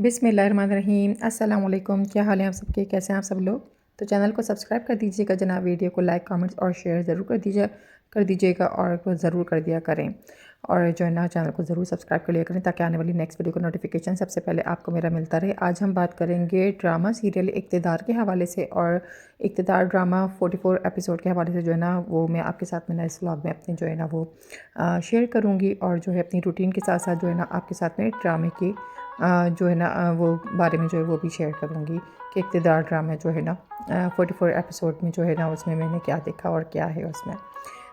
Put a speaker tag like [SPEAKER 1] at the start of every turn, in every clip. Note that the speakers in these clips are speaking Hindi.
[SPEAKER 1] बिस्मिल्लाहिर्रहमानिर्रहीम। अस्सलाम वालेकुम। क्या हाल है आप सबके, कैसे हैं आप सब लोग। तो चैनल को सब्सक्राइब कर दीजिएगा जनाब, वीडियो को लाइक कमेंट्स और शेयर ज़रूर कर दीजिएगा और ज़रूर कर दिया करें। और जो है ना चैनल को ज़रूर सब्सक्राइब कर लिया करें ताकि आने वाली नेक्स्ट वीडियो का नोटिफिकेशन सबसे पहले आपको मेरा मिलता रहे। आज हम बात करेंगे ड्रामा सीरियल इक़्तिदार के हवाले से, और इक़्तिदार ड्रामा 44 एपिसोड के हवाले से जो है ना वो मैं आपके साथ में ना इस व्लॉग में अपने जो है ना वो शेयर करूँगी। और जो है अपनी रूटीन के साथ साथ जो है ना आपके साथ में ड्रामे की जो है ना वो बारे में जो है वो भी शेयर करूँगी कि इक़्तिदार ड्रामा जो है ना 44 एपिसोड में जो है ना उसमें मैंने क्या देखा और क्या है उसमें।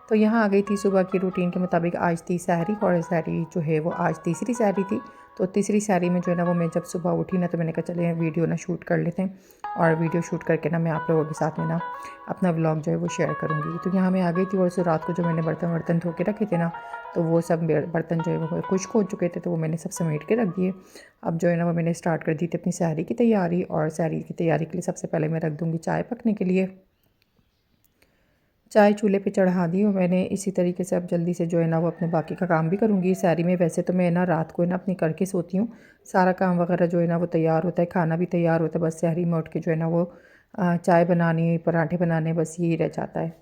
[SPEAKER 1] तो यहाँ आ गई थी सुबह की रूटीन के मुताबिक। आज थी सहरी, और सहरी जो है वो आज तीसरी सहरी थी। तो तीसरी सहरी में जो है ना वो मैं जब सुबह उठी ना तो मैंने कहा चले वीडियो ना शूट कर लेते हैं, और वीडियो शूट करके ना मैं आप लोगों के साथ में ना अपना व्लॉग जो है वो शेयर करूँगी। तो यहाँ मैं आ गई थी, और रात को जो मैंने बर्तन धो के रखे थे ना तो वो सब बर्तन जो है वो खुश्क हो चुके थे, तो वो मैंने सब समेट के रख दिए। अब जो है ना वो मैंने स्टार्ट कर दी थी अपनी सहरी की तैयारी, और सहरी की तैयारी के लिए सबसे पहले मैं रख दूँगी चाय पकने के लिए। चाय चूल्हे पे चढ़ा दी और मैंने इसी तरीके से अब जल्दी से जो है ना वो अपने बाकी का काम भी करूँगी सहरी में। वैसे तो मैं ना रात को है ना अपनी करके सोती हूँ, सारा काम वगैरह जो है ना वो तैयार होता है, खाना भी तैयार होता है, बस सहरी में उठ के जो है ना वो चाय बनानी, पराठे बनाने, बस यही रह जाता है।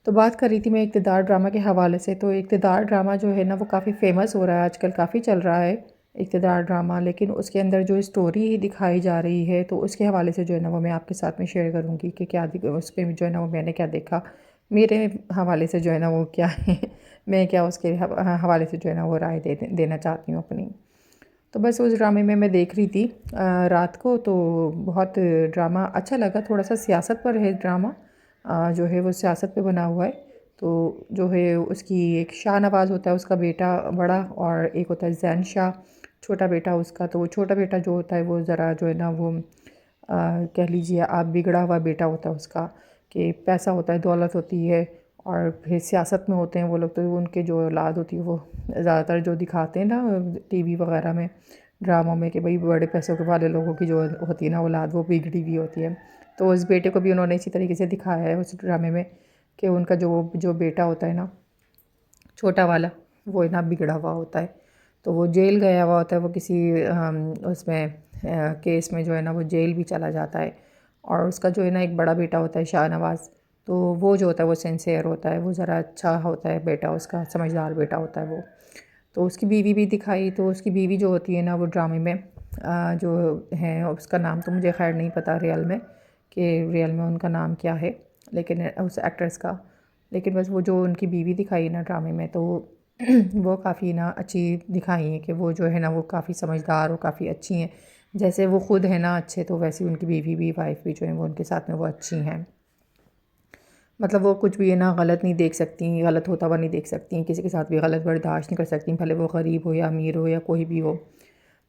[SPEAKER 1] तो बात कर रही थी मैं इक़्तिदार ड्रामा के हवाले से। तो इक़्तिदार ड्रामा जो है ना वो काफ़ी फ़ेमस हो रहा है आजकल, काफ़ी चल रहा है इक़्तिदार ड्रामा, लेकिन उसके अंदर जो स्टोरी दिखाई जा रही है तो उसके हवाले से जो है ना वो मैं आपके साथ में शेयर करूँगी कि क्या उस पर जो है ना वो मैंने क्या देखा, मेरे हवाले से जो है ना वो क्या है मैं क्या उसके हवाले से जो है ना वो राय देना चाहती हूँ अपनी। तो बस उस ड्रामे में मैं देख रही थी रात को, तो बहुत ड्रामा अच्छा लगा। थोड़ा सा सियासत पर है ड्रामा, जो है वो सियासत पे बना हुआ है। तो जो है उसकी एक शाहनवाज़ होता है उसका बेटा बड़ा, और एक होता है ज़ैन शाह छोटा बेटा उसका। तो वो छोटा बेटा जो होता है वो ज़रा जो है ना वो कह लीजिए आप बिगड़ा हुआ बेटा होता है उसका, कि पैसा होता है, दौलत होती है, और फिर सियासत में होते हैं वो लोग। तो उनके जो औलाद होती है वो ज़्यादातर जो दिखाते हैं ना टीवी वगैरह में, ड्रामों में, कि भाई बड़े पैसों के वाले लोगों की जो होती है ना औलाद वो बिगड़ी हुई होती है। तो उस बेटे को भी उन्होंने इसी तरीके से दिखाया है उस ड्रामे में, कि उनका जो जो बेटा होता है ना छोटा वाला, वो है ना बिगड़ा हुआ होता है। तो वो जेल गया हुआ होता है, वो किसी उसमें केस में जो है ना वो जेल भी चला जाता है। और उसका जो है ना एक बड़ा बेटा होता है शाहनवाज़, तो वो जो होता है वो सिंसियर होता है, वो ज़रा अच्छा होता है बेटा उसका, समझदार बेटा होता है वो। तो उसकी बीवी भी दिखाई। तो उसकी बीवी जो होती है ना वो ड्रामे में जो है उसका नाम तो मुझे खैर नहीं पता रियल में, कि रियल में उनका नाम क्या है, लेकिन उस एक्ट्रेस का। लेकिन बस वो जो उनकी बीवी दिखाई ना ड्रामे में, तो वो काफ़ी ना अच्छी दिखाई है, कि वो जो है ना वो काफ़ी समझदार और काफ़ी अच्छी हैं। जैसे वो खुद है ना अच्छे, तो वैसे उनकी बीवी भी, वाइफ भी जो है वो उनके साथ में वो अच्छी हैं। मतलब वो कुछ भी है ना गलत नहीं देख सकती, गलत होता हुआ नहीं देख सकती, किसी के साथ भी गलत बर्दाश्त नहीं कर सकती, भले वो गरीब हो या अमीर हो या कोई भी हो।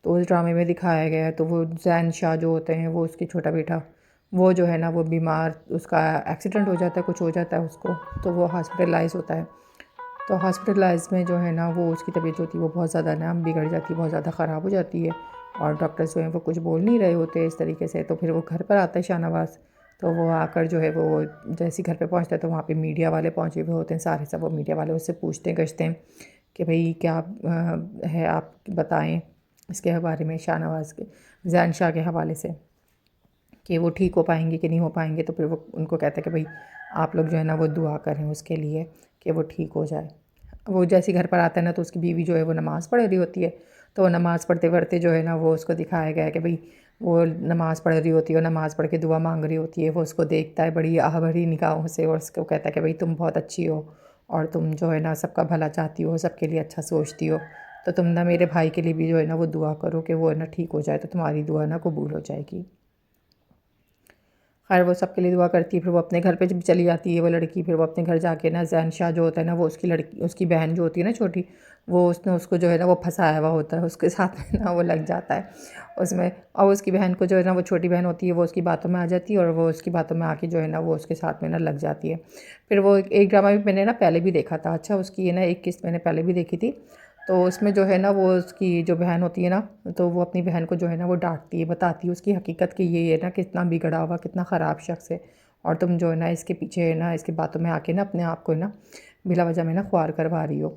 [SPEAKER 1] तो उस ड्रामे में दिखाया गया है। तो वो ज़ैन शाह जो होते हैं वो उसके छोटा बेटा, वो जो है ना वो बीमार, उसका एक्सीडेंट हो जाता है, कुछ हो जाता है उसको, तो वो हॉस्पिटलाइज़ होता है। तो हॉस्पिटलाइज़ में जो है ना वो उसकी तबीयत होती है वो बहुत ज़्यादा ना बिगड़ जाती है, बहुत ज़्यादा ख़राब हो जाती है, और डॉक्टर्स जो हैं वो कुछ बोल नहीं रहे होते इस तरीके से। तो फिर वो घर पर आता है शाहनवाज़। तो वो आकर जो है वो जैसे ही घर पे पहुंचता है तो वहाँ पे मीडिया वाले पहुँचे हुए होते हैं सारे, सब वो मीडिया वाले उससे पूछते हैं गश्ते हैं कि भाई क्या है, आप बताएं इसके बारे में, शाहनवाज़ के, ज़ैन शाह के हवाले से, कि वो ठीक हो पाएंगे कि नहीं हो पाएंगे। तो फिर वो उनको कहता है कि भाई आप लोग जो है ना वो दुआ करें उसके लिए कि वो ठीक हो जाए। वो जैसे ही घर पर आता है ना तो उसकी बीवी जो है वो नमाज़ पढ़ रही होती है। तो वो नमाज़ पढ़ते पढ़ते जो है ना वो उसको दिखाया गया है कि भाई वो नमाज़ पढ़ रही होती है और नमाज़ पढ़ के दुआ मांग रही होती है। वो उसको देखता है बड़ी आह भरी निगाहों से, और उसको कहता है कि भाई तुम बहुत अच्छी हो, और तुम जो है ना सबका भला चाहती हो, सबके लिए अच्छा सोचती हो, तो तुम ना मेरे भाई के लिए भी जो है ना वो दुआ करो कि वो ना ठीक हो जाए, तो तुम्हारी दुआ ना कबूल हो जाएगी। खैर वो सबके लिए दुआ करती है। फिर वो अपने घर पे जब चली जाती है वो लड़की, फिर वो अपने घर जाके ना ज़ैन शाह जो होता है ना वो उसकी लड़की, उसकी बहन जो होती है ना छोटी, वो उसने उसको जो है ना वो फंसाया हुआ होता है, उसके साथ में ना वो लग जाता है उसमें। और उसकी बहन को जो है ना वो छोटी बहन होती है वो उसकी बातों में आ जाती है, और वो उसकी बातों में आके जो है ना वो उसके साथ में ना लग जाती है। फिर वो एक ड्रामा भी मैंने ना पहले भी देखा था, अच्छा उसकी है ना एक किस्त मैंने पहले भी देखी थी। तो उसमें जो है ना वो उसकी जो बहन होती है ना, तो वो अपनी बहन को जो है ना वो डांटती है, बताती है उसकी हकीकत कि ये है ना कितना बिगड़ा हुआ, कितना ख़राब शख्स है, और तुम जो है ना इसके पीछे है ना इसकी बातों में आके ना अपने आप को है ना बिला वजह में ना ख्वार करवा रही हो।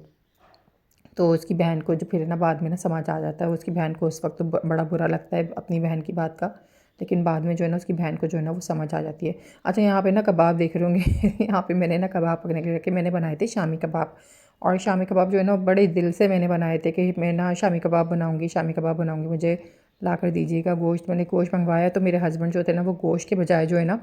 [SPEAKER 1] तो उसकी बहन को जो फिर ना बाद में ना समझ आ जाता है, उसकी बहन को उस वक्त तो बड़ा बुरा लगता है अपनी बहन की बात का, लेकिन बाद में जो है ना उसकी बहन को जो है ना वो समझ आ जाती है। अच्छा, यहाँ पे ना कबाब देख रहे होंगे यहाँ पे मैंने ना कबाब पकने के लिए रखे, मैंने बनाए थे शामी कबाब। और शामी कबाब जो है ना बड़े दिल से मैंने बनाए थे कि मैं ना शामी कबाब बनाऊँगी, शामी कबाब बनाऊँगी, मुझे ला कर दीजिएगा गोश्त। मैंने गोश्त मंगवाया तो मेरे हस्बैंड जो थे ना वो गोश्त के बजाय जो है ना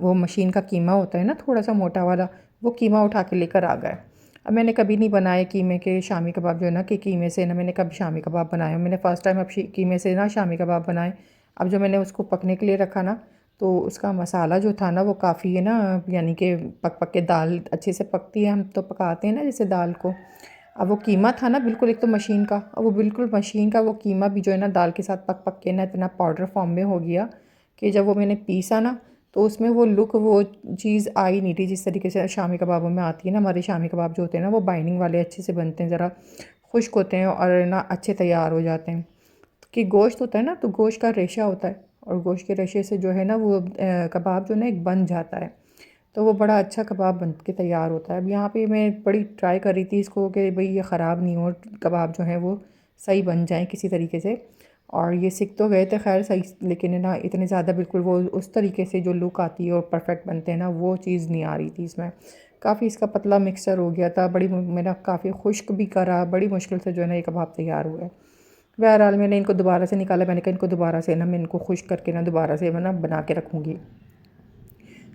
[SPEAKER 1] वो मशीन का कीमा होता है ना थोड़ा सा मोटा वाला, वो कीमा उठा के लेकर आ गए। अब मैंने कभी नहीं बनाए कीमे के शामी कबाब जो है ना, कि कीमे से ना मैंने कभी शामी कबाब बनाए, मैंने फ़र्स्ट टाइम अब कीमे से ना शामी कबाब बनाए। अब जो मैंने उसको पकने के लिए रखा ना, तो उसका मसाला जो था ना वो काफ़ी है ना, यानी कि पक पक के दाल अच्छे से पकती है, हम तो पकाते हैं ना जैसे दाल को। अब वो कीमा था ना बिल्कुल एक तो मशीन का, अब वो बिल्कुल मशीन का वो कीमा भी जो है ना दाल के साथ पक पक के ना इतना पाउडर फॉर्म में हो गया कि जब वो मैंने पीसा ना तो उसमें वो लुक वो चीज़ आई नहीं थी जिस तरीके से शामी कबाबों में आती है ना। हमारे शामी कबाब जो होते हैं ना वो बाइंडिंग वाले अच्छे से बनते हैं, ज़रा खुश्क होते हैं और ना अच्छे तैयार हो जाते हैं। कि गोश्त होता है ना तो गोश्त का रेशा होता है, और गोश्त के रेशे से जो है ना वो कबाब जो है ना एक बन जाता है, तो वो बड़ा अच्छा कबाब बन के तैयार होता है। अब यहाँ पे मैं बड़ी ट्राई कर रही थी इसको कि भाई ये ख़राब नहीं हो, कबाब जो हैं वो सही बन जाएं किसी तरीके से। और ये सीख तो गए थे खैर सही, लेकिन है ना इतने ज़्यादा बिल्कुल वो उस तरीके से जो लुक आती है और परफेक्ट बनते हैं ना वो चीज़ नहीं आ रही थी इसमें। काफ़ी इसका पतला मिक्सचर हो गया था, बड़ी मैंने काफ़ी खुश्क भी करा, बड़ी मुश्किल से जो है ना ये कबाब तैयार हुए। बहरहाल मैंने इनको दोबारा से निकाला, मैंने कहा इनको दोबारा से ना मैं इनको खुश्क करके ना दोबारा से मैं ना बना के रखूँगी।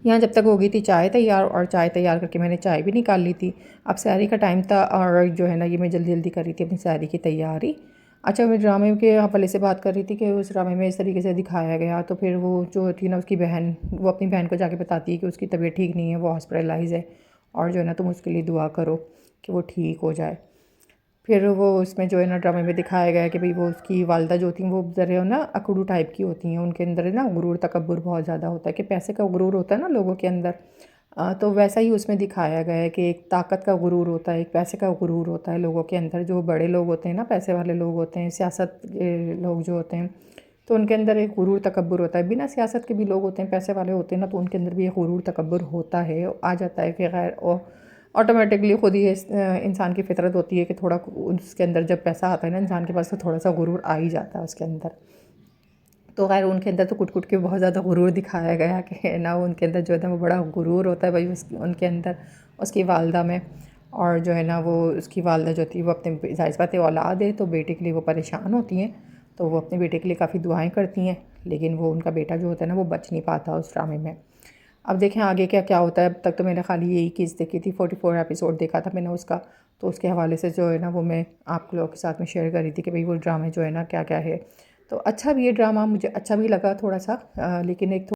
[SPEAKER 1] यहाँ जब तक हो गई थी चाय तैयार, और चाय तैयार करके मैंने चाय भी निकाल ली थी। अब सहरी का टाइम था और जो है ना ये मैं जल्दी जल्दी कर रही थी अपनी सहरी की तैयारी। अच्छा, मैं ड्रामे के हवाले से बात कर रही थी कि उस ड्रामे में इस तरीके से दिखाया गया, तो फिर वो जो थी ना उसकी बहन, वो अपनी बहन को जाके बताती है कि उसकी तबीयत ठीक नहीं है, वो हॉस्पिटलाइज़ है, और जो है ना तुम उसके लिए दुआ करो कि वो ठीक हो जाए। फिर वो उसमें जो है ना ड्रामे में दिखाया गया है कि भाई वो उसकी वालदा जो थी वो ज़रा ना अकड़ू टाइप की होती हैं, उनके अंदर है ना गुरूर तकब्बुर बहुत ज़्यादा होता है, कि पैसे का गुरूर होता है ना लोगों के अंदर। तो वैसा ही उसमें दिखाया गया है कि एक ताकत का गुरूर होता है, एक पैसे का गुरूर होता है लोगों के अंदर। जो बड़े लोग होते हैं ना, पैसे वाले लोग होते हैं, सियासत के लोग जो होते हैं, तो उनके अंदर एक गुरूर तकब्बुर होता है। बिना सियासत के भी लोग होते हैं, पैसे वाले होते हैं ना, तो उनके अंदर भी एक गुरूर तकब्बुर होता है, आ जाता है कि खैर ऑटोमेटिकली खुद ही इंसान की फितरत होती है कि थोड़ा उसके अंदर जब पैसा आता है ना इंसान के पास, तो थोड़ा सा गुरूर आ ही जाता है उसके अंदर। तो खैर उनके अंदर तो कुट-कुट के बहुत ज़्यादा गुरूर दिखाया गया कि ना उनके अंदर जो है ना वो बड़ा गुरूर होता है भाई उनके अंदर, उसकी वालदा में। और जो है ना वो उसकी वालदा जो थी वो अपने ज़ाहिर सी बात है औलाद है तो बेटे के लिए वो परेशान होती हैं, तो वो अपने बेटे के लिए काफ़ी दुआएँ करती हैं, लेकिन वो उनका बेटा जो होता है ना वो बच नहीं पाता उस ड्रामे में। अब देखें आगे क्या क्या होता है। अब तक तो मैंने खाली यही चीज़ देखी थी, 44 एपिसोड देखा था मैंने उसका, तो उसके हवाले से जो है ना वो मैं आप लोगों के साथ में शेयर कर रही थी कि भाई वो ड्रामे जो है ना क्या क्या है। तो अच्छा भी ये ड्रामा मुझे अच्छा भी लगा थोड़ा सा, लेकिन एक